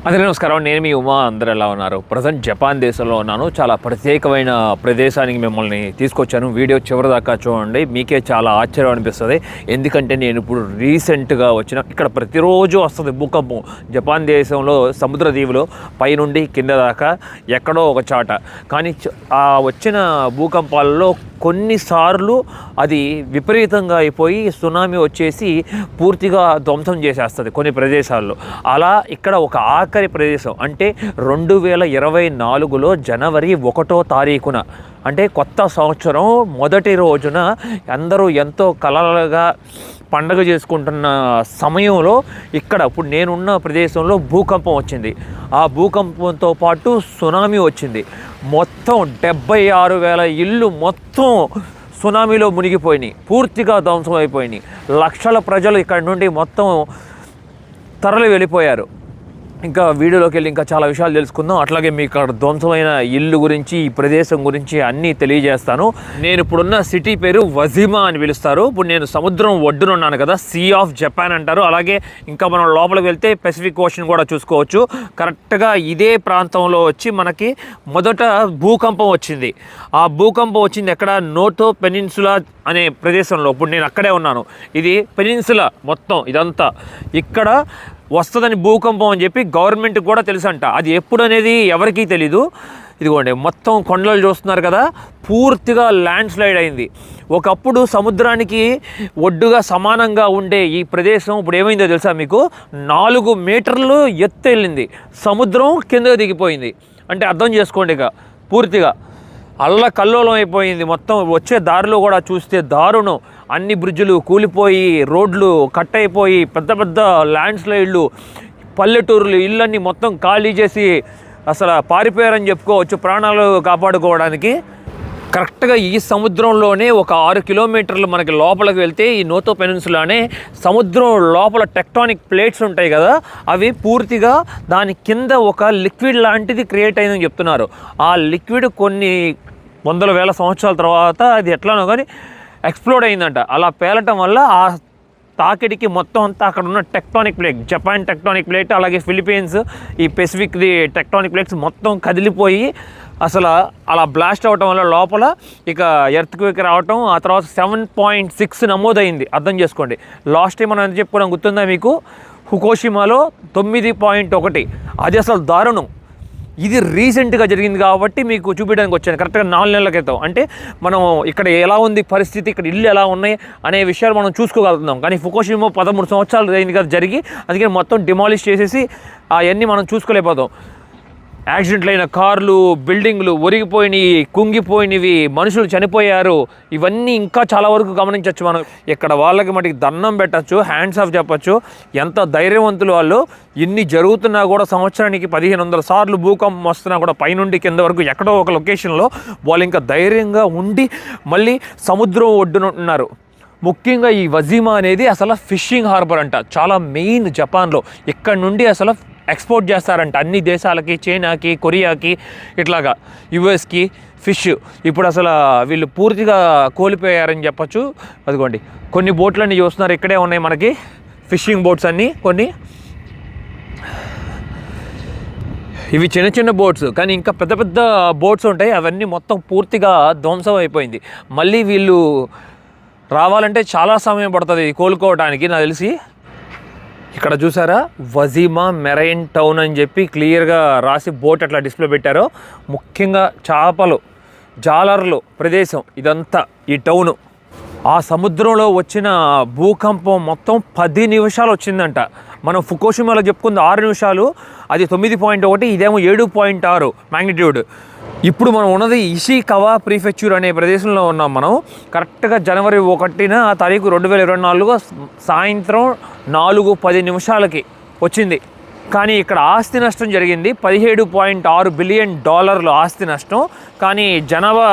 అందరికీ నమస్కారం. నేను మీ ఉమా. అందరూ ఎలా ఉన్నారు? ప్రజెంట్ జపాన్ దేశంలో ఉన్నాను. చాలా ప్రత్యేకమైన ప్రదేశానికి మిమ్మల్ని తీసుకొచ్చాను. వీడియో చివరి దాకా చూడండి, మీకే చాలా ఆశ్చర్యం అనిపిస్తుంది. ఎందుకంటే నేను ఇప్పుడు రీసెంట్గా వచ్చిన ఇక్కడ ప్రతిరోజు వస్తుంది భూకంపం. జపాన్ దేశంలో సముద్ర దీవులో పైనుండి కింద దాకా ఎక్కడో ఒక చాట. కానీ ఆ వచ్చిన భూకంపాలలో కొన్నిసార్లు అది విపరీతంగా అయిపోయి సునామీ వచ్చేసి పూర్తిగా ధ్వంసం చేసేస్తుంది కొన్ని ప్రదేశాల్లో. అలా ఇక్కడ ఒక ఆఖరి ప్రదేశం అంటే 2024లో జనవరి 1వ తారీఖున అంటే కొత్త సంవత్సరం మొదటి రోజున అందరూ ఎంతో కలలుగా పండగ చేసుకుంటున్న సమయంలో ఇక్కడ ఇప్పుడు నేనున్న ప్రదేశంలో భూకంపం వచ్చింది. ఆ భూకంపంతో పాటు సునామీ వచ్చింది. మొత్తం 76,000 ఇళ్ళు మొత్తం సునామీలో మునిగిపోయినాయి, పూర్తిగా ధ్వంసం అయిపోయినాయి. లక్షల ప్రజలు ఇక్కడ నుండి మొత్తం తరలి వెళ్ళిపోయారు. ఇంకా వీడియోలోకి వెళ్ళి ఇంకా చాలా విషయాలు తెలుసుకుందాం. అట్లాగే మీకు అక్కడ ధ్వంసమైన ఇల్లు గురించి, ఈ ప్రదేశం గురించి అన్నీ తెలియజేస్తాను. నేను ఇప్పుడున్న సిటీ పేరు వజిమా అని పిలుస్తారు. ఇప్పుడు నేను సముద్రం ఒడ్డున ఉన్నాను కదా, సీ ఆఫ్ జపాన్ అంటారు. అలాగే ఇంకా మనం లోపలికి వెళ్తే పెసిఫిక్ ఓషన్ కూడా చూసుకోవచ్చు. కరెక్ట్గా ఇదే ప్రాంతంలో వచ్చి మనకి మొదట భూకంపం వచ్చింది. ఆ భూకంపం వచ్చింది ఎక్కడ? నోటో పెనిన్సులా అనే ప్రదేశంలో. ఇప్పుడు నేను అక్కడే ఉన్నాను. ఇది పెనిన్సులా మొత్తం ఇదంతా. ఇక్కడ వస్తుందని భూకంపం అని చెప్పి గవర్నమెంట్కి కూడా తెలుసు అంట. అది ఎప్పుడు అనేది ఎవరికీ తెలీదు. ఇదిగోండి మొత్తం కొండలు చూస్తున్నారు కదా, పూర్తిగా ల్యాండ్ స్లైడ్ అయింది. ఒకప్పుడు సముద్రానికి ఒడ్డుగా సమానంగా ఉండే ఈ ప్రదేశం ఇప్పుడు ఏమైందో తెలుసా మీకు? 4 మీటర్లు ఎత్తు వెళ్ళింది. సముద్రం కిందకు దిగిపోయింది. అంటే అర్థం చేసుకోండి, ఇక పూర్తిగా అల్లకల్లోలం అయిపోయింది. మొత్తం వచ్చే దారిలో కూడా చూస్తే దారుణం. అన్ని బ్రిడ్జులు కూలిపోయి, రోడ్లు కట్ అయిపోయి, పెద్ద పెద్ద ల్యాండ్ స్లైడ్లు, పల్లెటూరులు, ఇళ్ళన్నీ మొత్తం ఖాళీ చేసి అసలు పారిపోయారని చెప్పుకోవచ్చు ప్రాణాలు కాపాడుకోవడానికి. కరెక్ట్గా ఈ సముద్రంలోనే ఒక 6 కిలోమీటర్లు మనకి లోపలికి వెళ్తే ఈ నోటో పెనిన్సులానే సముద్రం లోపల టెక్టానిక్ ప్లేట్స్ ఉంటాయి కదా, అవి పూర్తిగా దాని కింద ఒక లిక్విడ్ లాంటిది క్రియేట్ అయిందని చెప్తున్నారు. ఆ లిక్విడ్ కొన్ని వందల వేల సంవత్సరాల తర్వాత అది ఎట్లానో కానీ ఎక్స్ప్లోడ్ అయిందంట. అలా పేలటం వల్ల ఆ తాకిడికి మొత్తం అంతా అక్కడ ఉన్న tectonic plate, Japan tectonic plate, అలాగే ఫిలిపీన్స్, ఈ పెసిఫిక్ది టెక్టానిక్ ప్లేట్స్ మొత్తం కదిలిపోయి అసలు అలా బ్లాస్ట్ అవ్వటం వల్ల లోపల ఇక ఎర్త్క్వేక్ రావటం, ఆ తర్వాత 7.6 నమోదైంది. అర్థం చేసుకోండి. లాస్ట్ టైం మనం ఎంత చెప్పుకోవడం గుర్తుందా మీకు? ఫుకుషిమాలో 9.1. అది అసలు దారుణం. ఇది రీసెంట్గా జరిగింది కాబట్టి మీకు చూపించడానికి వచ్చాను. కరెక్ట్గా 4 నెలల క్రితం. అంటే మనం ఇక్కడ ఎలా ఉంది పరిస్థితి, ఇక్కడ ఇల్లు ఎలా ఉన్నాయి అనే విషయాలు మనం చూసుకోగలుగుతున్నాం. కానీ ఫుకుషిమా 13 సంవత్సరాలు అయింది కదా జరిగి, అందుకని మొత్తం డిమాలిష్ చేసేసి అవన్నీ మనం చూసుకోలేకపోతాం. యాక్సిడెంట్లు అయిన కార్లు, బిల్డింగ్లు ఒరిగిపోయినవి, కుంగిపోయినవి, మనుషులు చనిపోయారు. ఇవన్నీ ఇంకా చాలా వరకు గమనించవచ్చు మనం. ఇక్కడ వాళ్ళకి మటుకు దండం పెట్టచ్చు, హ్యాండ్స్ ఆఫ్ చెప్పచ్చు. ఎంత ధైర్యవంతులు వాళ్ళు. ఇన్ని జరుగుతున్నా కూడా సంవత్సరానికి 1500 సార్లు భూకంపం వస్తున్నా కూడా పైనుండి కింద వరకు ఎక్కడో ఒక లొకేషన్లో వాళ్ళు ఇంకా ధైర్యంగా ఉండి మళ్ళీ సముద్రం ఒడ్డున ఉన్నారు. ముఖ్యంగా ఈ వజిమా అనేది అసలు ఫిషింగ్ హార్బర్ అంట. చాలా మెయిన్ జపాన్లో. ఇక్కడ నుండి అసలు ఎక్స్పోర్ట్ చేస్తారంట అన్ని దేశాలకి, చైనాకి, కొరియాకి, ఇట్లాగా యుఎస్కి ఫిష్. ఇప్పుడు అసలు వీళ్ళు పూర్తిగా కోల్పోయారని చెప్పచ్చు. అదిగోండి కొన్ని బోట్లన్నీ చూస్తున్నారు, ఇక్కడే ఉన్నాయి మనకి ఫిషింగ్ బోట్స్ అన్నీ. కొన్ని ఇవి చిన్న చిన్న బోట్స్, కానీ ఇంకా పెద్ద పెద్ద బోట్స్ ఉంటాయి. అవన్నీ మొత్తం పూర్తిగా ధ్వంసం అయిపోయింది. మళ్ళీ వీళ్ళు రావాలంటే చాలా సమయం పడుతుంది కోలుకోవడానికి నాకు తెలిసి. ఇక్కడ చూసారా, వజిమా మెరైన్ టౌన్ అని చెప్పి క్లియర్గా రాసి బోట్ అట్లా డిస్ప్లే పెట్టారు. ముఖ్యంగా చేపలు, జాలర్లు ప్రదేశం ఇదంతా ఈ టౌను. ఆ సముద్రంలో వచ్చిన భూకంపం మొత్తం 10 నిమిషాలు వచ్చిందంట. మనం ఫుకుషిమాలో చెప్పుకుంది 6 నిమిషాలు, అది 9.1, ఇదేమో 7.6 మ్యాగ్నిట్యూడ్. ఇప్పుడు మనం ఉన్నది ఇషికవా ప్రీఫెక్చర్ అనే ప్రదేశంలో ఉన్నాం మనం. కరెక్ట్గా జనవరి 1న తారీఖు 2024 సాయంత్రం 4:10 వచ్చింది. కానీ ఇక్కడ ఆస్తి నష్టం జరిగింది. $17.6 బిలియన్ ఆస్తి నష్టం. కానీ జనాభా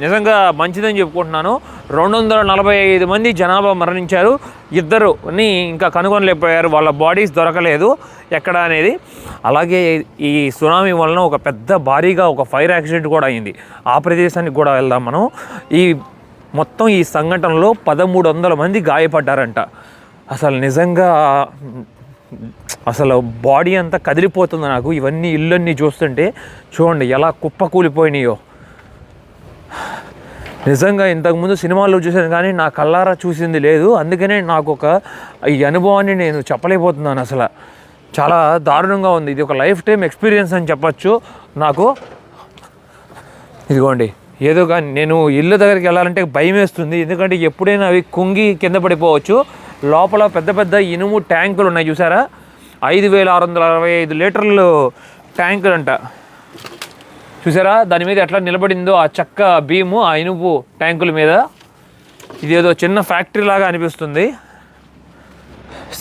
నిజంగా మంచిదని చెప్పుకుంటున్నాను. 245 మంది జనాభా మరణించారు. 2ని ఇంకా కనుగొనలేకపోయారు, వాళ్ళ బాడీస్ దొరకలేదు ఎక్కడ అనేది. అలాగే ఈ సునామీ వలన ఒక పెద్ద భారీగా ఒక ఫైర్ యాక్సిడెంట్ కూడా అయింది. ఆ ప్రదేశానికి కూడా వెళ్దాం మనం. ఈ మొత్తం ఈ సంఘటనలో 1300 మంది గాయపడ్డారంట. అసలు నిజంగా అసలు బాడీ అంతా కదిలిపోతుంది నాకు ఇవన్నీ ఇళ్ళన్నీ చూస్తుంటే. చూడండి ఎలా కుప్పకూలిపోయినాయో. నిజంగా ఇంతకుముందు సినిమాల్లో చూసాను కానీ నా కళ్ళారా చూసింది లేదు. అందుకనే నాకు ఈ అనుభవాన్ని నేను చెప్పలేకపోతున్నాను. అసలు చాలా దారుణంగా ఉంది. ఇది ఒక లైఫ్ టైం ఎక్స్పీరియన్స్ అని చెప్పచ్చు నాకు. ఇదిగోండి ఏదో కానీ నేను ఇళ్ళ దగ్గరికి వెళ్ళాలంటే భయం వేస్తుంది. ఎందుకంటే ఎప్పుడైనా అవి కుంగి కింద పడిపోవచ్చు. లోపల పెద్ద పెద్ద ఇనుము ట్యాంకులు ఉన్నాయి చూసారా, 5665 లీటర్లు ట్యాంకులు అంట. చూసారా దాని మీద ఎట్లా నిలబడిందో ఆ చెక్క బీము ఆ ఇనుపు ట్యాంకుల మీద. ఇదేదో చిన్న ఫ్యాక్టరీ లాగా అనిపిస్తుంది.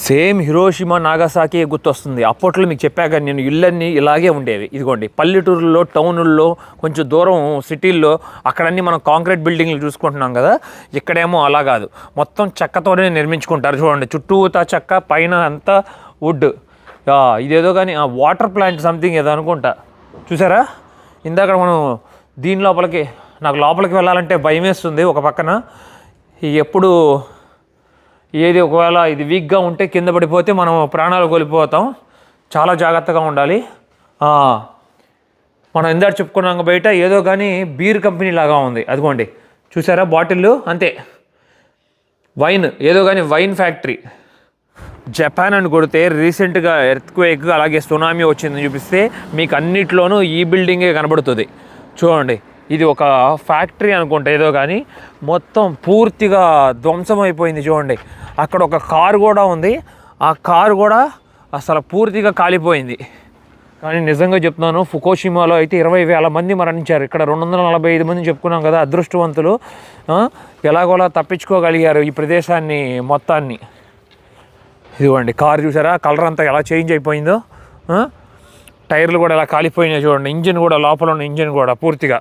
సేమ్ హిరోషిమా నాగసాకి గుర్తొస్తుంది. అప్పట్లో మీకు చెప్పాక నేను ఇళ్ళన్నీ ఇలాగే ఉండేవి. ఇదిగోండి పల్లెటూరుల్లో టౌనుల్లో కొంచెం దూరం సిటీల్లో అక్కడన్నీ మనం కాంక్రీట్ బిల్డింగ్లు చూసుకుంటున్నాం కదా. ఇక్కడేమో అలా కాదు, మొత్తం చెక్కతోనే నిర్మించుకుంటారు. చూడండి చుట్టూతా చెక్క, పైన అంతా వుడ్. ఇదేదో కానీ వాటర్ ప్లాంట్ సంథింగ్ ఏదో అనుకుంటా. చూసారా ఇందాక మనం దీని లోపలికి నాకు లోపలికి వెళ్ళాలంటే భయం వేస్తుంది. ఒక పక్కన ఎప్పుడు ఏది ఒకవేళ ఇది వీక్గా ఉంటే కింద పడిపోతే మనం ప్రాణాలు కోల్పోతాం. చాలా జాగ్రత్తగా ఉండాలి. మనం ఇందాక చెప్పుకున్నాం బయట ఏదో కానీ బీర్ కంపెనీ లాగా ఉంది. అదిగోండి చూసారా బాటిళ్ళు, అంతే వైన్, ఏదో కానీ వైన్ ఫ్యాక్టరీ. జపాన్ అని కొడితే రీసెంట్గా ఎర్త్క్వేక్ అలాగే సునామీ వచ్చిందని చూపిస్తే మీకు అన్నిట్లోనూ ఈ బిల్డింగే కనబడుతుంది. చూడండి ఇది ఒక ఫ్యాక్టరీ అనుకుంటా ఏదో కానీ, మొత్తం పూర్తిగా ధ్వంసం అయిపోయింది. చూడండి అక్కడ ఒక కారు కూడా ఉంది, ఆ కారు కూడా అసలు పూర్తిగా కాలిపోయింది. కానీ నిజంగా చెప్తున్నాను, ఫుకుషిమాలో అయితే 20,000 మంది మరణించారు. ఇక్కడ 245 మంది చెప్పుకున్నాం కదా అదృష్టవంతులు. ఎలాగోలా తప్పించుకోగలిగారు ఈ ప్రదేశాన్ని మొత్తాన్ని. ఇదిగోండి కారు చూసారా కలర్ అంతా ఎలా చేంజ్ అయిపోయిందో, టైర్లు కూడా ఎలా కాలిపోయినాయి చూడండి. ఇంజిన్ కూడా లోపల ఉన్న ఇంజిన్ కూడా పూర్తిగా.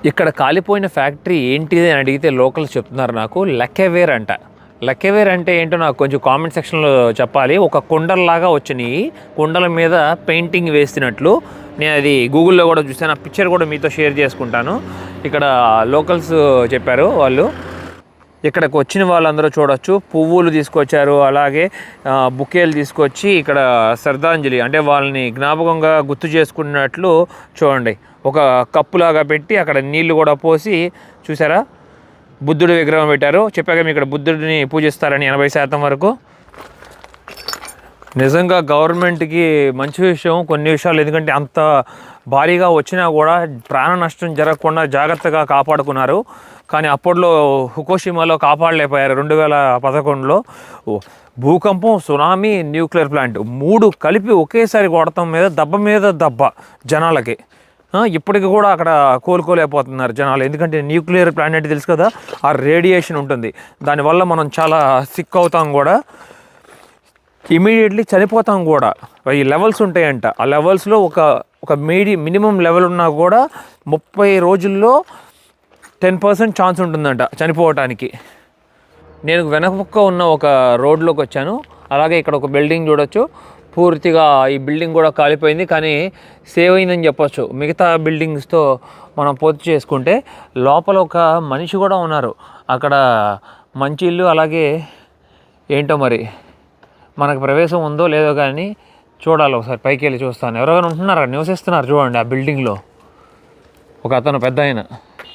ఇక్కడ కాలిపోయిన ఫ్యాక్టరీ ఏంటిది అని అడిగితే లోకల్స్ చెప్తున్నారు నాకు లెక్కేవేర్ అంట. లెక్కేవేర్ అంటే ఏంటో నాకు కొంచెం కామెంట్ సెక్షన్లో చెప్పాలి. ఒక కుండల్లాగా వచ్చినాయి, కుండల మీద పెయింటింగ్ వేసినట్లు. నేను అది గూగుల్లో కూడా చూసాను, ఆ పిక్చర్ కూడా మీతో షేర్ చేసుకుంటాను. ఇక్కడ లోకల్స్ చెప్పారు వాళ్ళు. ఇక్కడికి వచ్చిన వాళ్ళందరూ చూడొచ్చు పువ్వులు తీసుకొచ్చారు, అలాగే బుకేలు తీసుకొచ్చి ఇక్కడ శ్రద్ధాంజలి అంటే వాళ్ళని జ్ఞాపకంగా గుర్తు చేసుకున్నట్లు చూడండి ఒక కప్పులాగా పెట్టి అక్కడ నీళ్లు కూడా పోసి చూసారా బుద్ధుడి విగ్రహం పెట్టారు. చెప్పాక మీ ఇక్కడ బుద్ధుడిని పూజిస్తారని 80% వరకు. నిజంగా గవర్నమెంట్కి మంచి విషయం కొన్ని విషయాలు, ఎందుకంటే అంత భారీగా వచ్చినా కూడా ప్రాణ నష్టం జరగకుండా జాగ్రత్తగా కాపాడుకున్నారు. కానీ అప్పట్లో ఫుకుషిమాలో కాపాడలేకపోయారు. 2011లో భూకంపం, సునామీ, న్యూక్లియర్ ప్లాంట్ 3 కలిపి ఒకేసారి కొడతాం మీద దెబ్బ జనాలకి. ఇప్పటికి కూడా అక్కడ కోలుకోలేకపోతున్నారు జనాలు. ఎందుకంటే న్యూక్లియర్ ప్లాంట్ అంటే తెలుసు కదా, ఆ రేడియేషన్ ఉంటుంది, దానివల్ల మనం చాలా సిక్ అవుతాం కూడా, ఇమీడియట్లీ చనిపోతాం కూడా. ఈ లెవెల్స్ ఉంటాయంట, ఆ లెవెల్స్లో ఒక మినిమం లెవెల్ ఉన్నా కూడా 30 రోజుల్లో 10% ఛాన్స్ ఉంటుందంట చనిపోవటానికి. నేను వెనక ఉన్న ఒక రోడ్లోకి వచ్చాను. అలాగే ఇక్కడ ఒక బిల్డింగ్ చూడొచ్చు, పూర్తిగా ఈ బిల్డింగ్ కూడా కాలిపోయింది కానీ సేవ్ అయిందని చెప్పొచ్చు. మిగతా బిల్డింగ్స్తో మనం పోల్చి చేసుకుంటే లోపల ఒక మనిషి కూడా ఉన్నారు. అక్కడ మంచి ఇల్లు, అలాగే ఏంటో మరి మనకు ప్రవేశం ఉందో లేదో కానీ చూడాలి. ఒకసారి పైకి వెళ్ళి చూస్తాను. ఎవరైనా ఉంటున్నారా, నివసిస్తున్నారు చూడండి ఆ బిల్డింగ్లో. ఒక అతను పెద్ద ఆయన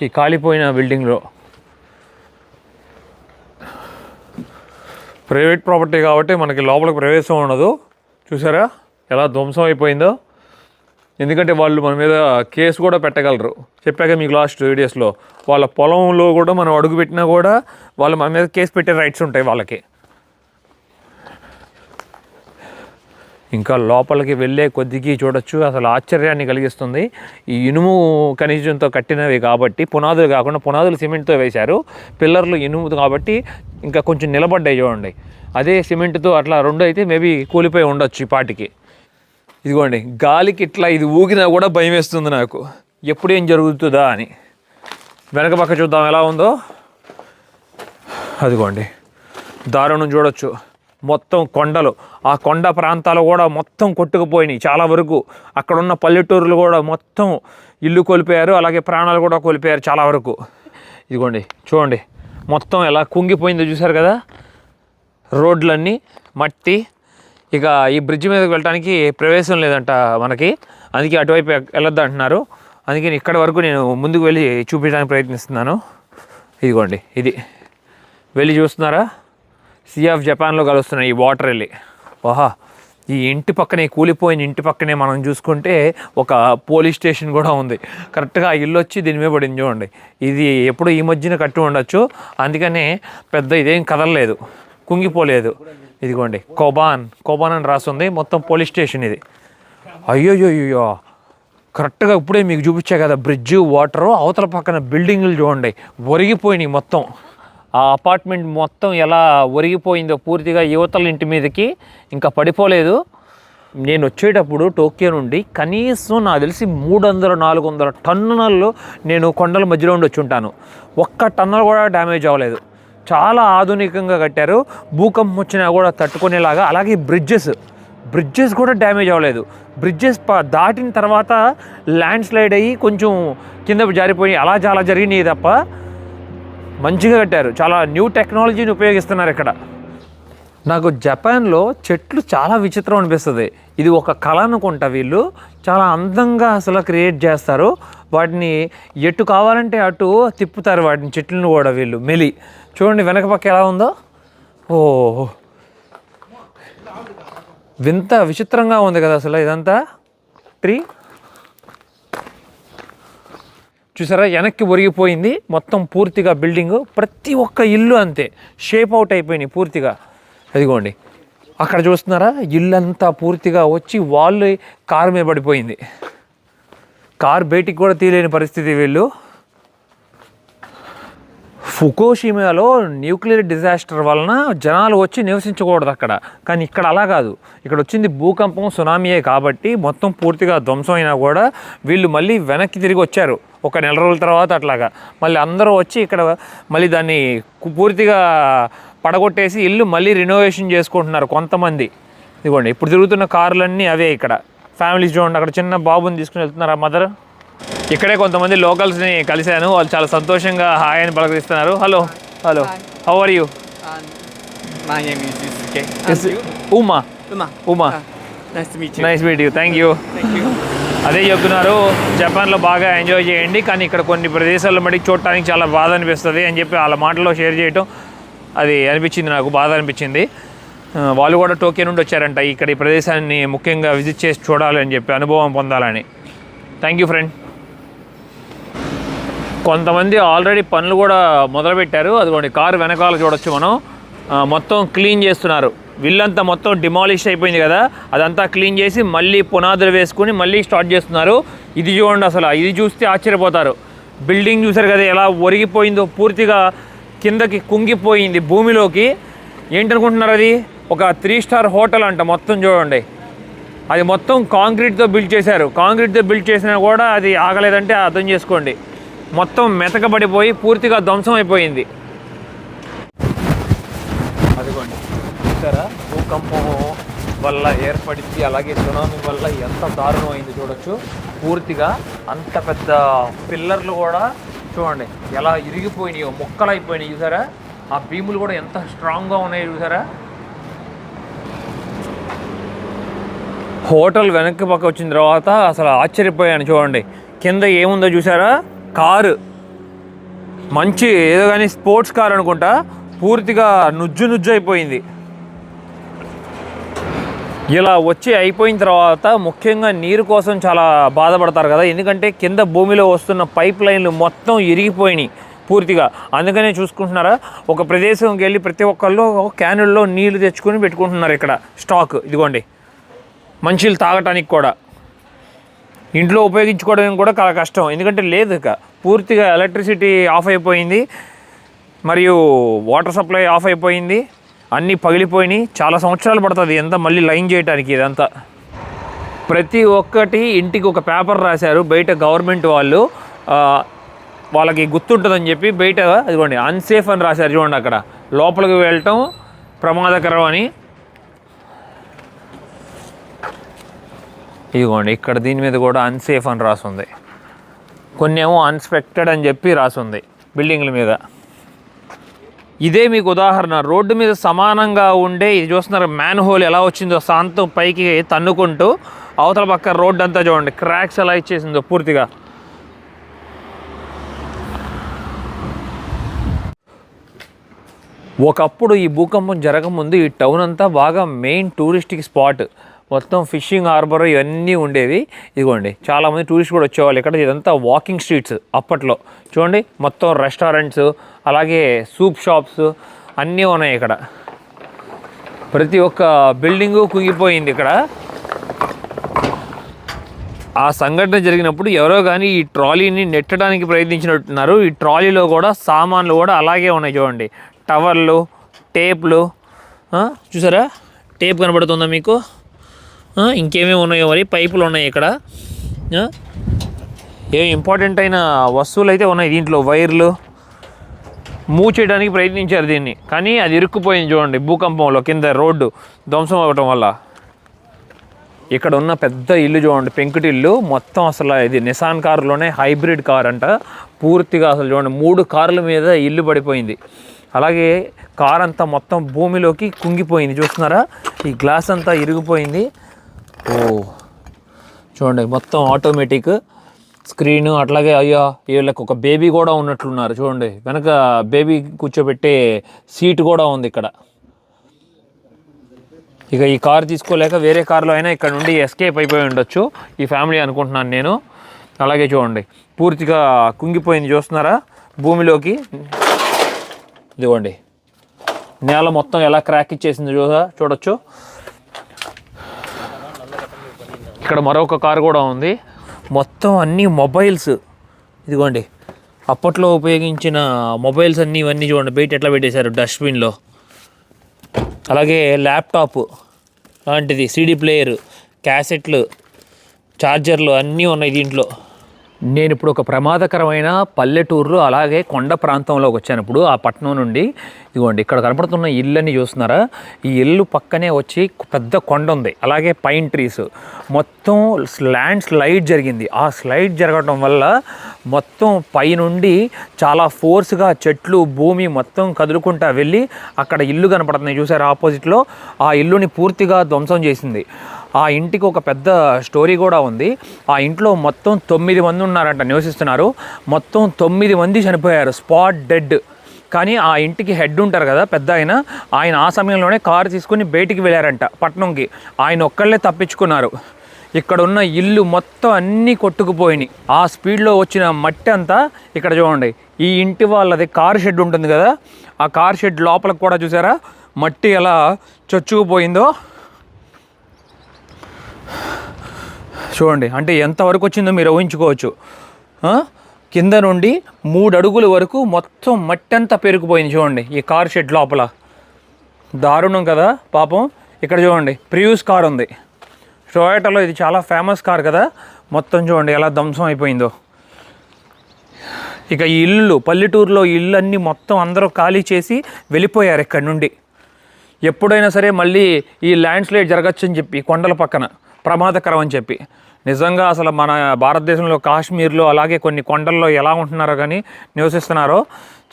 ఈ కాలిపోయిన బిల్డింగ్లో. ప్రైవేట్ ప్రాపర్టీ కాబట్టి మనకి లోపలికి ప్రవేశం ఉండదు. చూసారా ఎలా ధ్వంసం అయిపోయిందో. ఎందుకంటే వాళ్ళు మన మీద కేసు కూడా పెట్టగలరు. చెప్పాక మీకు లాస్ట్ వీడియోస్లో వాళ్ళ పొలంలో కూడా మనం అడుగుపెట్టినా కూడా వాళ్ళు మన మీద కేసు పెట్టే రైట్స్ ఉంటాయి వాళ్ళకి. ఇంకా లోపలికి వెళ్ళే కొద్దికి చూడొచ్చు, అసలు ఆశ్చర్యాన్ని కలిగిస్తుంది. ఈ ఇనుము ఖనిజంతో కట్టినవి కాబట్టి పునాదులు కాకుండా, పునాదులు సిమెంట్తో వేశారు, పిల్లర్లు ఇనుము కాబట్టి ఇంకా కొంచెం నిలబడ్డాయి చూడండి. అదే సిమెంట్తో అట్లా 2 అయితే మేబీ కూలిపోయి ఉండొచ్చు ఈ పాటికి. ఇదిగోండి గాలికి ఇట్లా ఇది ఊగినా కూడా భయం వేస్తుంది నాకు, ఎప్పుడేం జరుగుతుందా అని. వెనక పక్క చూద్దాం ఎలా ఉందో. అదిగోండి దారుణం చూడొచ్చు, మొత్తం కొండలు, ఆ కొండ ప్రాంతాలు కూడా మొత్తం కొట్టుకుపోయినాయి చాలా వరకు. అక్కడున్న పల్లెటూరులు కూడా మొత్తం ఇల్లు కోల్పోయారు, అలాగే ప్రాణాలు కూడా కోల్పోయారు చాలా వరకు. ఇదిగోండి చూడండి మొత్తం ఎలా కుంగిపోయిందో చూసారు కదా, రోడ్లన్నీ మట్టి. ఇక ఈ బ్రిడ్జ్ మీదకి వెళ్ళడానికి ప్రవేశం లేదంట మనకి, అందుకే అటువైపు వెళ్ళొద్దు అంటున్నారు. అందుకే ఇక్కడ వరకు నేను ముందుకు వెళ్ళి చూపించడానికి ప్రయత్నిస్తున్నాను. ఇదిగోండి, ఇది వెళ్ళి చూస్తున్నారా, సీ ఆఫ్ జపాన్లో కలుస్తున్నాయి ఈ వాటర్ వెళ్ళి. వాహా, ఈ ఇంటి పక్కనే, కూలిపోయిన ఇంటి పక్కనే మనం చూసుకుంటే ఒక పోలీస్ స్టేషన్ కూడా ఉంది. కరెక్ట్గా ఆ ఇల్లు వచ్చి దీని మీద పడింది చూడండి. ఇది ఎప్పుడు ఈ మధ్యన కట్టి ఉండొచ్చు, అందుకనే పెద్ద ఇదేం కదలలేదు, కుంగిపోలేదు. ఇదిగోండి కోబాన్ అని రాస్తుంది, మొత్తం పోలీస్ స్టేషన్ ఇది. అయ్యో కరెక్ట్గా ఇప్పుడే మీకు చూపించా కదా బ్రిడ్జ్, వాటరు, అవతల పక్కన బిల్డింగులు చూడండి ఒరిగిపోయినాయి మొత్తం. ఆ అపార్ట్మెంట్ మొత్తం ఎలా ఒరిగిపోయిందో పూర్తిగా యువతల ఇంటి మీదకి, ఇంకా పడిపోలేదు. నేను వచ్చేటప్పుడు టోక్యో నుండి కనీసం నాకు తెలిసి 300-400 టన్నులు నేను కొండల మధ్యలో ఉండి వచ్చి ఉంటాను. ఒక్క టన్నులు కూడా డ్యామేజ్ అవ్వలేదు. చాలా ఆధునికంగా కట్టారు, భూకంపం వచ్చినా కూడా తట్టుకునేలాగా. అలాగే బ్రిడ్జెస్ కూడా డ్యామేజ్ అవ్వలేదు. బ్రిడ్జెస్ దాటిన తర్వాత ల్యాండ్ స్లైడ్ అయ్యి కొంచెం కింద జారిపోయి అలా చాలా జరిగినాయి తప్ప మంచిగా కట్టారు. చాలా న్యూ టెక్నాలజీని ఉపయోగిస్తున్నారు ఇక్కడ. నాకు జపాన్లో చెట్లు చాలా విచిత్రం అనిపిస్తుంది. ఇది ఒక కళ అనుకుంటా. వీళ్ళు చాలా అందంగా అసలు క్రియేట్ చేస్తారు. వాటిని ఎటు కావాలంటే అటు తిప్పుతారు వాటిని, చెట్లను కూడా వీళ్ళు మెలి. చూడండి వెనక పక్క ఎలా ఉందో, ఓ వింత విచిత్రంగా ఉంది కదా అసలు ఇదంతా. ట్రీ చూసారా, వెనక్కి ఒరిగిపోయింది మొత్తం పూర్తిగా బిల్డింగు. ప్రతి ఒక్క ఇల్లు అంతే షేప్ అవుట్ అయిపోయినాయి పూర్తిగా. అదిగోండి అక్కడ చూస్తున్నారా, ఇల్లంతా పూర్తిగా వచ్చి వాళ్ళు కారు మీద పడిపోయింది. కారు బయటికి కూడా తీయలేని పరిస్థితి వీళ్ళు. ఫుకుషిమాలో న్యూక్లియర్ డిజాస్టర్ వలన జనాలు వచ్చి నివసించకూడదు అక్కడ, కానీ ఇక్కడ అలా కాదు. ఇక్కడ వచ్చింది భూకంపం, సునామీయే కాబట్టి మొత్తం పూర్తిగా ధ్వంసం అయినా కూడా వీళ్ళు మళ్ళీ వెనక్కి తిరిగి వచ్చారు ఒక నెల రోజుల తర్వాత. అట్లాగా మళ్ళీ అందరూ వచ్చి ఇక్కడ మళ్ళీ దాన్ని పూర్తిగా పడగొట్టేసి ఇల్లు మళ్ళీ రినోవేషన్ చేసుకుంటున్నారు కొంతమంది. ఇదిగోండి ఇప్పుడు తిరుగుతున్న కార్లన్నీ అవే. ఇక్కడ ఫ్యామిలీస్ చూడండి, అక్కడ చిన్న బాబుని తీసుకుని వెళ్తున్నారు ఆ మదర్. ఇక్కడే కొంతమంది లోకల్స్ని కలిశాను, వాళ్ళు చాలా సంతోషంగా హాయ్ అని పలకరిస్తున్నారు. Hello how are you? My name is Yusuke. Uma. Nice to meet you. Nice meet you. Thank you. అదే చెప్తున్నారు, జపాన్లో బాగా ఎంజాయ్ చేయండి, కానీ ఇక్కడ కొన్ని ప్రదేశాల్లో మటుకు చూడటానికి చాలా బాధ అనిపిస్తుంది అని చెప్పి వాళ్ళ మాటల్లో షేర్ చేయటం అది అనిపించింది, నాకు బాధ అనిపించింది. వాళ్ళు కూడా టోక్యో నుండి వచ్చారంట ఇక్కడ ఈ ప్రదేశాన్ని ముఖ్యంగా విజిట్ చేసి చూడాలని చెప్పి, అనుభవం పొందాలని. Thank you friend. కొంతమంది ఆల్రెడీ పనులు కూడా మొదలుపెట్టారు. అదిగోండి కారు వెనకాల చూడొచ్చు మనం, మొత్తం క్లీన్ చేస్తున్నారు. విల్లంతా మొత్తం డిమాలిష్ అయిపోయింది కదా, అదంతా క్లీన్ చేసి మళ్ళీ పునాదులు వేసుకుని మళ్ళీ స్టార్ట్ చేస్తున్నారు. ఇది చూడండి అసలు, ఇది చూస్తే ఆశ్చర్యపోతారు. బిల్డింగ్ చూసారు కదా ఎలా ఒరిగిపోయిందో, పూర్తిగా కిందకి కుంగిపోయింది భూమిలోకి. ఏంటనుకుంటున్నారు, అది ఒక 3 స్టార్ హోటల్ అంట. మొత్తం చూడండి, అది మొత్తం కాంక్రీట్తో బిల్డ్ చేశారు. కాంక్రీట్తో బిల్డ్ చేసినా కూడా అది ఆగలేదంటే అర్థం చేసుకోండి. మొత్తం మెతకబడిపోయి పూర్తిగా ధ్వంసం అయిపోయింది. అదిగోండి చూసారా, భూకంపం వల్ల ఏర్పడింది, అలాగే సునామీ వల్ల ఎంత దారుణం అయింది చూడొచ్చు. పూర్తిగా అంత పెద్ద పిల్లర్లు కూడా చూడండి ఎలా ఇరిగిపోయినాయో, మొక్కలు అయిపోయినాయి చూసారా. ఆ భీములు కూడా ఎంత స్ట్రాంగ్గా ఉన్నాయో చూసారా. హోటల్ వెనక్కి పక్క వచ్చిన తర్వాత అసలు ఆశ్చర్యపోయాను. చూడండి కింద ఏముందో చూసారా, కారు మంచి ఏదో కానీ స్పోర్ట్స్ కార్ అనుకుంటా, పూర్తిగా నుజ్జు అయిపోయింది. ఇలా వచ్చి అయిపోయిన తర్వాత ముఖ్యంగా నీరు కోసం చాలా బాధపడతారు కదా, ఎందుకంటే కింద భూమిలో వస్తున్న పైప్ లైన్లు మొత్తం ఇరిగిపోయినాయి పూర్తిగా. అందుకనే చూసుకుంటున్నారా, ఒక ప్రదేశంకి వెళ్ళి ప్రతి ఒక్కళ్ళు క్యానుల్లో నీళ్లు తెచ్చుకొని పెట్టుకుంటున్నారు ఇక్కడ స్టాక్. ఇదిగోండి మంచిలు తాగటానికి కూడా, ఇంట్లో ఉపయోగించుకోవడానికి కూడా చాలా కష్టం, ఎందుకంటే లేదు ఇక పూర్తిగా ఎలక్ట్రిసిటీ ఆఫ్ అయిపోయింది, మరియు వాటర్ సప్లై ఆఫ్ అయిపోయింది, అన్నీ పగిలిపోయినాయి. చాలా సంవత్సరాలు పడుతుంది ఎంత మళ్ళీ లైన్ చేయడానికి. ఇదంతా ప్రతి ఒక్కటి ఇంటికి ఒక పేపర్ రాశారు బయట గవర్నమెంట్ వాళ్ళు, వాళ్ళకి గుర్తుంటుందని చెప్పి బయట అదిగోండి అన్సేఫ్ అని రాశారు చూడండి. అక్కడ లోపలికి వెళ్ళటం ప్రమాదకరం అని. ఇదిగోండి ఇక్కడ దీని మీద కూడా అన్సేఫ్ అని రాసుంది, కొన్ని ఏమో అన్స్పెక్టెడ్ అని చెప్పి రాసుంది బిల్డింగ్ల మీద. ఇదే మీకు ఉదాహరణ. రోడ్డు మీద సమానంగా ఉండే ఇది చూస్తున్నారు, మ్యాన్ హోల్ ఎలా వచ్చిందో శాంతం పైకి తన్నుకుంటూ, అవతల పక్క రోడ్డు అంతా చూడండి క్రాక్స్ ఎలా ఇచ్చేసిందో పూర్తిగా. ఒకప్పుడు ఈ భూకంపం జరగముందు ఈ టౌన్ అంతా బాగా మెయిన్ టూరిస్టిక్ స్పాట్, మొత్తం ఫిషింగ్ హార్బర్ ఇవన్నీ ఉండేవి. ఇదిగోండి చాలామంది టూరిస్ట్ కూడా వచ్చేవాళ్ళు ఇక్కడ. ఇదంతా వాకింగ్ స్ట్రీట్స్ అప్పట్లో. చూడండి మొత్తం రెస్టారెంట్స్, అలాగే సూప్ షాప్స్ అన్నీ ఉన్నాయి ఇక్కడ. ప్రతి ఒక్క బిల్డింగు కుంగిపోయింది ఇక్కడ. ఆ సంఘటన జరిగినప్పుడు ఎవరో కానీ ఈ ట్రాలీని నెట్టడానికి ప్రయత్నించినట్టున్నారు. ఈ ట్రాలీలో కూడా సామాన్లు కూడా అలాగే ఉన్నాయి చూడండి. టవర్లు, టేప్లు, చూసారా టేప్ కనబడుతుందా మీకు? ఇంకేమేమి ఉన్నాయో మరి, పైపులు ఉన్నాయి ఇక్కడ. ఏం ఇంపార్టెంట్ అయిన వస్తువులు అయితే ఉన్నాయి దీంట్లో. వైర్లు మూవ్ చేయడానికి ప్రయత్నించారు దీన్ని, కానీ అది ఇరుక్కుపోయింది చూడండి భూకంపంలో. కింద రోడ్డు ధ్వంసం అవ్వటం వల్ల. ఇక్కడ ఉన్న పెద్ద ఇల్లు చూడండి, పెంకుటిల్లు మొత్తం. అసలు ఇది నిసాన్ కారులోనే హైబ్రిడ్ కార్ అంట. పూర్తిగా అసలు చూడండి 3 కార్ల మీద ఇల్లు పడిపోయింది. అలాగే కార్ అంతా మొత్తం భూమిలోకి కుంగిపోయింది. చూస్తున్నారా, ఈ గ్లాస్ అంతా ఇరిగిపోయింది. ఓ చూడండి మొత్తం ఆటోమేటిక్ స్క్రీను. అట్లాగే అయ్యో వీళ్ళకి ఒక బేబీ కూడా ఉన్నట్లున్నారు చూడండి. వెనక బేబీ కూర్చోబెట్టే సీట్ కూడా ఉంది ఇక్కడ. ఇక ఈ కార్ తీసుకోలేక వేరే కార్లో అయినా ఇక్కడ నుండి ఎస్కేప్ అయిపోయి ఉండొచ్చు ఈ ఫ్యామిలీ అనుకుంటున్నాను నేను. అలాగే చూడండి పూర్తిగా కుంగిపోయింది చూస్తున్నారా భూమిలోకి. ఇదిగోండి నేల మొత్తం ఎలా క్రాక్ ఇచ్చేసింది చూడొచ్చు. ఇక్కడ మరొక కారు కూడా ఉంది. మొత్తం అన్నీ మొబైల్స్. ఇదిగోండి అప్పట్లో ఉపయోగించిన మొబైల్స్ అన్నీ ఇవన్నీ చూడండి బయట ఎట్లా పెట్టేశారు డస్ట్బిన్లో. అలాగే ల్యాప్టాప్ లాంటిది, సీడీ ప్లేయర్, క్యాసెట్లు, ఛార్జర్లు అన్నీ ఉన్నాయి దీంట్లో. నేను ఇప్పుడు ఒక ప్రమాదకరమైన పల్లెటూరులో అలాగే కొండ ప్రాంతంలోకి వచ్చాను. ఆ పట్టణం నుండి ఇదిగోండి ఇక్కడ కనపడుతున్న ఇళ్ళని చూస్తున్నారా. ఈ ఇల్లు పక్కనే వచ్చి పెద్ద కొండ ఉంది, అలాగే పైన్ ట్రీస్. మొత్తం ల్యాండ్ స్లైడ్ జరిగింది. ఆ స్లైడ్ జరగడం వల్ల మొత్తం పైనుండి చాలా ఫోర్స్గా చెట్లు, భూమి మొత్తం కదులుకుంటా వెళ్ళి అక్కడ ఇల్లు కనపడుతుంది చూసారా ఆపోజిట్లో. ఆ ఇల్లుని పూర్తిగా ధ్వంసం చేసింది. ఆ ఇంటికి ఒక పెద్ద స్టోరీ కూడా ఉంది. ఆ ఇంట్లో మొత్తం 9 మంది ఉన్నారంట నివసిస్తున్నారు. మొత్తం 9 మంది చనిపోయారు, స్పాట్ డెడ్. కానీ ఆ ఇంటికి హెడ్ ఉంటారు కదా పెద్ద ఆయన ఆ సమయంలోనే కారు తీసుకుని బయటికి వెళ్ళారంట పట్టణంకి. ఆయన ఒక్కళ్ళే తప్పించుకున్నారు. ఇక్కడ ఉన్న ఇల్లు మొత్తం అన్నీ కొట్టుకుపోయినాయి. ఆ స్పీడ్లో వచ్చిన మట్టి అంతా ఇక్కడ చూడండి. ఈ ఇంటి వాళ్ళది కారు షెడ్ ఉంటుంది కదా, ఆ కారు షెడ్ లోపలికి కూడా చూసారా మట్టి ఎలా చొచ్చుకుపోయిందో చూడండి. అంటే ఎంతవరకు వచ్చిందో మీరు ఊహించుకోవచ్చు. కింద నుండి 3 అడుగుల వరకు మొత్తం మట్టి అంతా పెరిగిపోయింది చూడండి ఈ కార్ షెడ్ లోపల. దారుణం కదా పాపం. ఇక్కడ చూడండి ప్రియూస్ కార్ ఉంది టొయోటాలో. ఇది చాలా ఫేమస్ కార్ కదా. మొత్తం చూడండి ఎలా ధ్వంసం అయిపోయిందో. ఇక ఈ ఇల్లు, పల్లెటూరులో ఇల్లు అన్నీ మొత్తం అందరూ ఖాళీ చేసి వెళ్ళిపోయారు ఇక్కడి నుండి. ఎప్పుడైనా సరే మళ్ళీ ఈ ల్యాండ్ స్లైడ్ జరగచ్చు అని చెప్పి కొండల పక్కన ప్రమాదకరం అని చెప్పి. నిజంగా అసలు మన భారతదేశంలో కాశ్మీర్లో అలాగే కొన్ని కొండల్లో ఎలా ఉంటున్నారో కానీ నివసిస్తున్నారో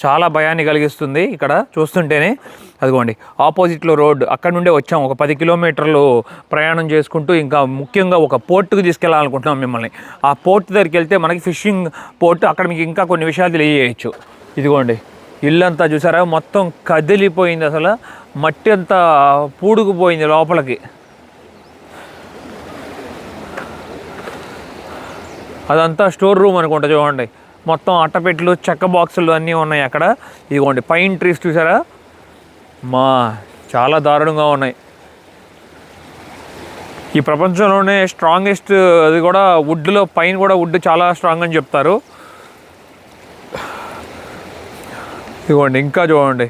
చాలా భయాన్ని కలిగిస్తుంది ఇక్కడ చూస్తుంటేనే. అదిగోండి ఆపోజిట్లో రోడ్డు, అక్కడ నుండే వచ్చాం. ఒక 10 కిలోమీటర్లు ప్రయాణం చేసుకుంటూ ఇంకా ముఖ్యంగా ఒక పోర్టుకు తీసుకెళ్ళాలనుకుంటున్నాం మిమ్మల్ని. ఆ పోర్ట్ దగ్గరికి వెళ్తే మనకి ఫిషింగ్ పోర్ట్, అక్కడ మీకు ఇంకా కొన్ని విషయాలు తెలియజేయచ్చు. ఇదిగోండి ఇల్లంతా చూసారా మొత్తం కదిలిపోయింది. అసలు మట్టి అంతా పూడుకుపోయింది లోపలికి. అదంతా స్టోర్ రూమ్ అనుకుంటా చూడండి. మొత్తం అట్టపెట్లు, చెక్క బాక్సులు అన్నీ ఉన్నాయి అక్కడ. ఇదిగోండి పైన్ ట్రీస్ చూసారా చాలా దారుణంగా ఉన్నాయి. ఈ ప్రపంచంలోనే స్ట్రాంగెస్ట్ అది కూడా వుడ్లో, పైన కూడా వుడ్ చాలా స్ట్రాంగ్ అని చెప్తారు. ఇదిగోండి ఇంకా చూడండి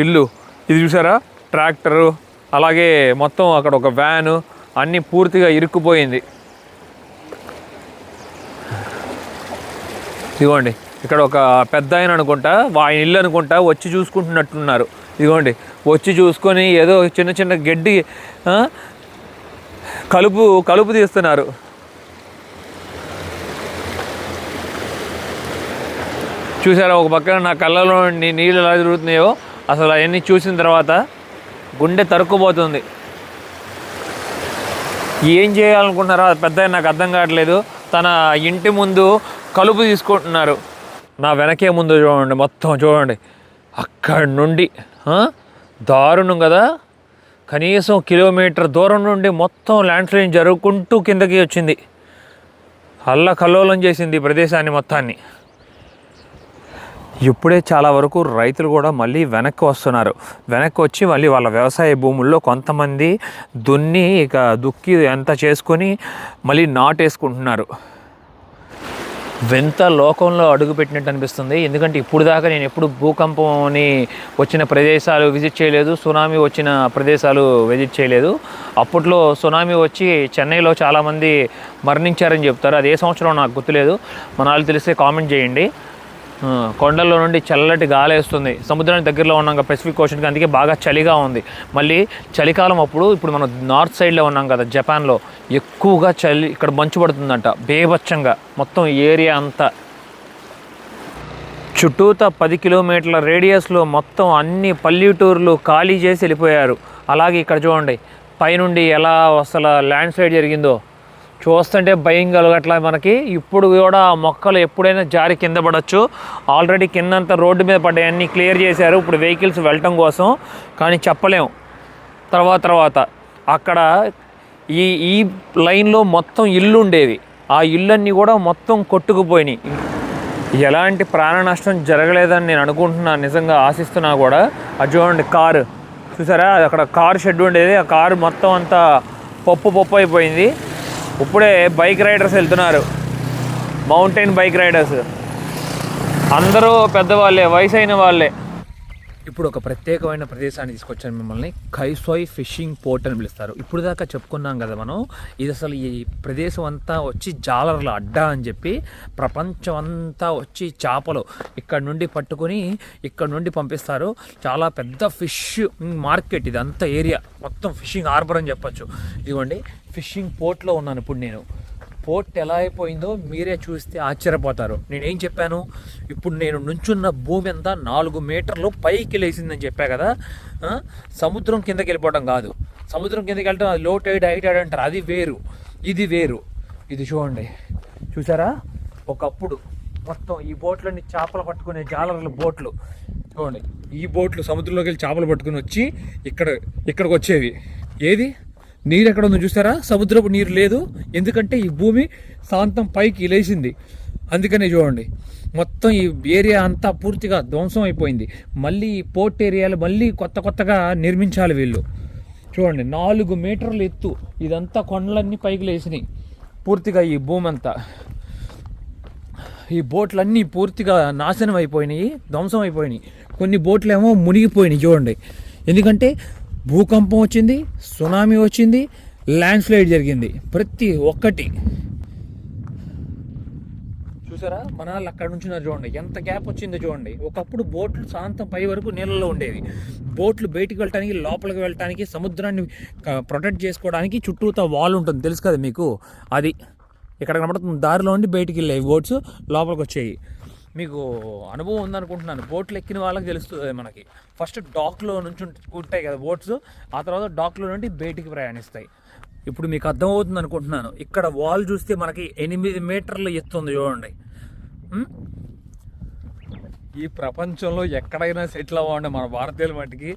ఇల్లు. ఇది చూసారా ట్రాక్టరు, అలాగే మొత్తం అక్కడ ఒక వ్యాను అన్నీ పూర్తిగా ఇరుక్కుపోయింది. ఇదిగోండి ఇక్కడ ఒక పెద్ద ఆయన అనుకుంటా, ఆయన ఇల్లు అనుకుంటా, వచ్చి చూసుకుంటున్నట్టున్నారు. ఇదిగోండి వచ్చి చూసుకొని ఏదో చిన్న చిన్న గడ్డి కలుపు తీస్తున్నారు. చూసారా ఒక పక్కన నా కళ్ళలో నీళ్ళు ఎలా తిరుగుతున్నాయో, అసలు అవన్నీ చూసిన తర్వాత గుండె తరుక్కుపోతుంది. ఏం చేయాలనుకుంటున్నారో అది పెద్ద నాకు అర్థం కావట్లేదు. తన ఇంటి ముందు కలుపు తీసుకుంటున్నారు. నా వెనకే ముందు చూడండి, మొత్తం చూడండి, అక్కడి నుండి దారుణం కదా, కనీసం కిలోమీటర్ దూరం నుండి మొత్తం ల్యాండ్ స్లైడింగ్ జరుగుకుంటూ కిందకి వచ్చింది. అల్లకల్లోలం చేసింది ఈ ప్రదేశాన్ని మొత్తాన్ని. ఇప్పుడే చాలా వరకు రైతులు కూడా మళ్ళీ వెనక్కి వస్తున్నారు. వెనక్కి వచ్చి మళ్ళీ వాళ్ళ వ్యవసాయ భూముల్లో కొంతమంది దున్ని దుక్కి ఎంత చేసుకొని మళ్ళీ నాటేసుకుంటున్నారు. వింత లోకంలో అడుగుపెట్టినట్టు అనిపిస్తుంది. ఎందుకంటే ఇప్పుడు దాకా నేను ఎప్పుడు భూకంపంని వచ్చిన ప్రదేశాలు విజిట్ చేయలేదు, సునామీ వచ్చిన ప్రదేశాలు విజిట్ చేయలేదు. అప్పట్లో సునామీ వచ్చి చెన్నైలో చాలామంది మరణించారని చెప్తారు. అది ఏ సంవత్సరం నాకు గుర్తులేదు, మన వాళ్ళు తెలిస్తే కామెంట్ చేయండి. కొండల్లో నుండి చల్లటి గాలి వేస్తుంది. సముద్రానికి దగ్గరలో ఉన్నాం పెసిఫిక్ ఓషన్కి, అందుకే బాగా చలిగా ఉంది. మళ్ళీ చలికాలం అప్పుడు, ఇప్పుడు మనం నార్త్ సైడ్లో ఉన్నాం కదా జపాన్లో, ఎక్కువగా చలి ఇక్కడ మంచు పడుతుందంట బేభత్సంగా. మొత్తం ఏరియా అంతా చుట్టూతా 10 కిలోమీటర్ల రేడియస్లో మొత్తం అన్ని పల్లెటూర్లు ఖాళీ చేసి వెళ్ళిపోయారు. అలాగే ఇక్కడ చూడండి పైనుండి ఎలా అసలు ల్యాండ్ స్లైడ్ జరిగిందో చూస్తుంటే భయం కలగట్లా మనకి. ఇప్పుడు కూడా మొక్కలు ఎప్పుడైనా జారి కింద పడవచ్చు. ఆల్రెడీ కిందంతా రోడ్డు మీద పడ్డాయి, అన్నీ క్లియర్ చేశారు ఇప్పుడు వెహికల్స్ వెళ్ళటం కోసం. కానీ చెప్పలేము తర్వాత అక్కడ ఈ లైన్లో మొత్తం ఇల్లు ఉండేవి, ఆ ఇళ్ళన్నీ కూడా మొత్తం కొట్టుకుపోయినాయి. ఎలాంటి ప్రాణ నష్టం జరగలేదని నేను అనుకుంటున్నాను, నిజంగా ఆశిస్తున్నా కూడా. అది చూడండి కారు చూసారా, అక్కడ కారు షెడ్ ఉండేది, ఆ కారు మొత్తం అంతా పప్పు అయిపోయింది. ఇప్పుడే బైక్ రైడర్స్ వెళ్తున్నారు, మౌంటైన్ బైక్ రైడర్స్, అందరూ పెద్దవాళ్ళే, వయసు అయిన వాళ్ళే. ఇప్పుడు ఒక ప్రత్యేకమైన ప్రదేశాన్ని తీసుకొచ్చాను మిమ్మల్ని. కైసోయ్ ఫిషింగ్ పోర్ట్ అని పిలుస్తారు. ఇప్పుడు దాకా చెప్పుకున్నాం కదా మనం, ఇది అసలు ఈ ప్రదేశం అంతా వచ్చి జాలర్ల అడ్డా అని చెప్పి, ప్రపంచం అంతా వచ్చి చేపలు ఇక్కడ నుండి పట్టుకొని ఇక్కడ నుండి పంపిస్తారు. చాలా పెద్ద ఫిష్ మార్కెట్ ఇది, అంత ఏరియా మొత్తం ఫిషింగ్ హార్బర్ అని చెప్పచ్చు. ఇదిగోండి ఫిషింగ్ పోర్ట్లో ఉన్నాను ఇప్పుడు నేను. పోర్ట్ ఎలా అయిపోయిందో మీరే చూస్తే ఆశ్చర్యపోతారు. నేనేం చెప్పాను, ఇప్పుడు నేను నుంచున్న భూమి అంతా 4 మీటర్లు పైకి లేచిందని చెప్పా కదా. సముద్రం కిందకి వెళ్ళిపోవడం కాదు, సముద్రం కిందకి వెళ్ళడం అది లో టైడ్ హై టైడ్ అంటారు, అది వేరు ఇది వేరు. ఇది చూడండి, చూసారా, ఒకప్పుడు మొత్తం ఈ బోట్లన్నీ చేపలు పట్టుకునే జాలర్ల బోట్లు చూడండి. ఈ బోట్లు సముద్రంలోకి వెళ్ళి చేపలు పట్టుకుని వచ్చి ఇక్కడికి వచ్చేవి. ఏది నీరు ఎక్కడ ఉందో చూసారా, సముద్రపు నీరు లేదు, ఎందుకంటే ఈ భూమి శాంతం పైకి లేచింది. అందుకనే చూడండి మొత్తం ఈ ఏరియా అంతా పూర్తిగా ధ్వంసం అయిపోయింది. మళ్ళీ ఈ పోర్ట్ ఏరియాలు మళ్ళీ కొత్తగా నిర్మించాలి వీళ్ళు. చూడండి 4 మీటర్లు ఎత్తు, ఇదంతా కొండలన్నీ పైకి లేచినాయి పూర్తిగా. ఈ భూమి అంతా, ఈ బోట్లన్నీ పూర్తిగా నాశనం అయిపోయినాయి, ధ్వంసం అయిపోయినాయి. కొన్ని బోట్లు ఏమో మునిగిపోయినాయి చూడండి, ఎందుకంటే భూకంపం వచ్చింది, సునామీ వచ్చింది, ల్యాండ్ స్లైడ్ జరిగింది, ప్రతి ఒక్కటి. చూసారా, మన వాళ్ళు అక్కడ నుంచి చూడండి ఎంత గ్యాప్ వచ్చిందో చూడండి. ఒకప్పుడు బోట్లు శాంతం పై వరకు నీళ్ళలో ఉండేవి. బోట్లు బయటికి వెళ్ళటానికి, లోపలికి వెళ్ళటానికి, సముద్రాన్ని ప్రొటెక్ట్ చేసుకోవడానికి చుట్టూతా వాల్ ఉంటుంది, తెలుసు కదా మీకు. అది ఇక్కడ కనబడుతుంది, దారిలో ఉండి బయటికి వెళ్ళేవి బోట్స్, లోపలికి వచ్చేవి. మీకు అనుభవం ఉందనుకుంటున్నాను, బోట్లు ఎక్కిన వాళ్ళకి తెలుస్తుంది మనకి. ఫస్ట్ డాక్లో నుంచి ఉంటాయి కదా బోట్స్, ఆ తర్వాత డాక్లో నుండి బయటికి ప్రయాణిస్తాయి. ఇప్పుడు మీకు అర్థమవుతుంది అనుకుంటున్నాను. ఇక్కడ వాల్ చూస్తే మనకి 8 మీటర్లు ఎత్తుంది చూడండి. ఈ ప్రపంచంలో ఎక్కడైనా సెటిల్ అవ్వండి, మన భారతీయుల మట్టికి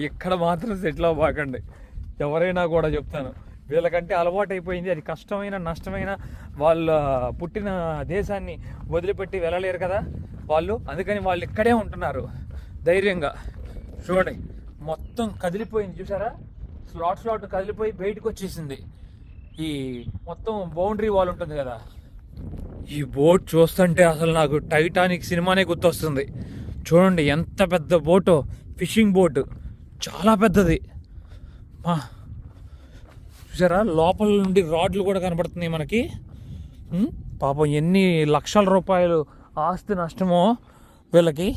ఇక్కడ మాత్రం సెటిల్ అవ్వకండి. ఎవరైనా కూడా చెప్తాను, వీళ్ళకంటే అలవాటు అయిపోయింది, అది కష్టమైన నష్టమైన వాళ్ళ పుట్టిన దేశాన్ని వదిలిపెట్టి వెళ్ళలేరు కదా వాళ్ళు. అందుకని వాళ్ళు ఇక్కడే ఉంటున్నారు ధైర్యంగా. చూడండి మొత్తం కదిలిపోయింది చూసారా, స్లాట్ కదిలిపోయి బయటకు వచ్చేసింది. ఈ మొత్తం బౌండరీ వాల్ ఉంటుంది కదా. ఈ బోట్ చూస్తుంటే అసలు నాకు టైటానిక్ సినిమానే గుర్తొస్తుంది. చూడండి ఎంత పెద్ద బోటో, ఫిషింగ్ బోట్ చాలా పెద్దది. చూసారా, లోపల నుండి రాడ్లు కూడా కనబడుతున్నాయి మనకి. పాపం ఎన్ని లక్షల రూపాయలు ఆస్తి నష్టమో వీళ్ళకి.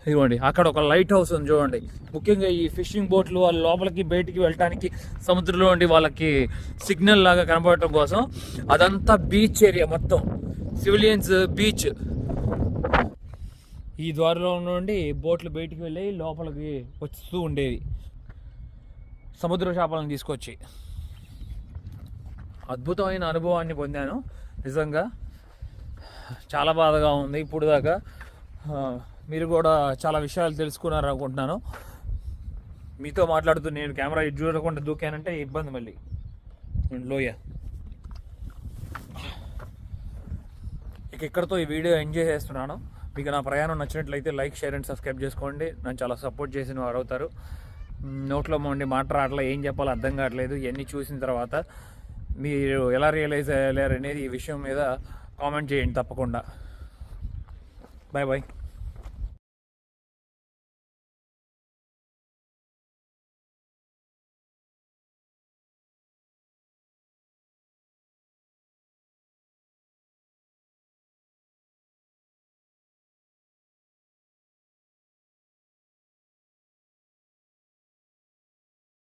ఇదిగోండి అక్కడ ఒక లైట్ హౌస్ ఉంది చూడండి. ముఖ్యంగా ఈ ఫిషింగ్ బోట్లు వాళ్ళ లోపలికి బయటికి వెళ్ళటానికి సముద్రంలో ఉండి వాళ్ళకి సిగ్నల్ లాగా కనబడటం కోసం. అదంతా బీచ్ ఏరియా మొత్తం, సివిలియన్స్ బీచ్. ఈ ద్వారంలో నుండి బోట్లు బయటికి వెళ్ళి లోపలికి వస్తూ ఉండేవి సముద్ర చేపలను తీసుకొచ్చి. అద్భుతమైన అనుభవాన్ని పొందాను నిజంగా. చాలా బాధగా ఉంది ఇప్పుడు దాకా. మీరు కూడా చాలా విషయాలు తెలుసుకున్నారు అనుకుంటున్నాను. మీతో మాట్లాడుతూ నేను కెమెరా చూడకుండా దూకానంటే ఇబ్బంది మళ్ళీ. లోయ ఇక్కడితో ఈ వీడియో ఎంజాయ్ చేస్తున్నాను. మీకు నా ప్రయాణం నచ్చినట్లయితే లైక్, షేర్ అండ్ సబ్స్క్రైబ్ చేసుకోండి. నన్ను చాలా సపోర్ట్ చేసిన వారు అవుతారు. నోట్లో ఉండి మాట రావట్లేదు, ఏం చెప్పాలో అర్థం కావట్లేదు. ఇవన్నీ చూసిన తర్వాత మీరు ఎలా రియలైజ్ అయ్యారు అనేది ఈ విషయం మీద కామెంట్ చేయండి తప్పకుండా. Bye bye.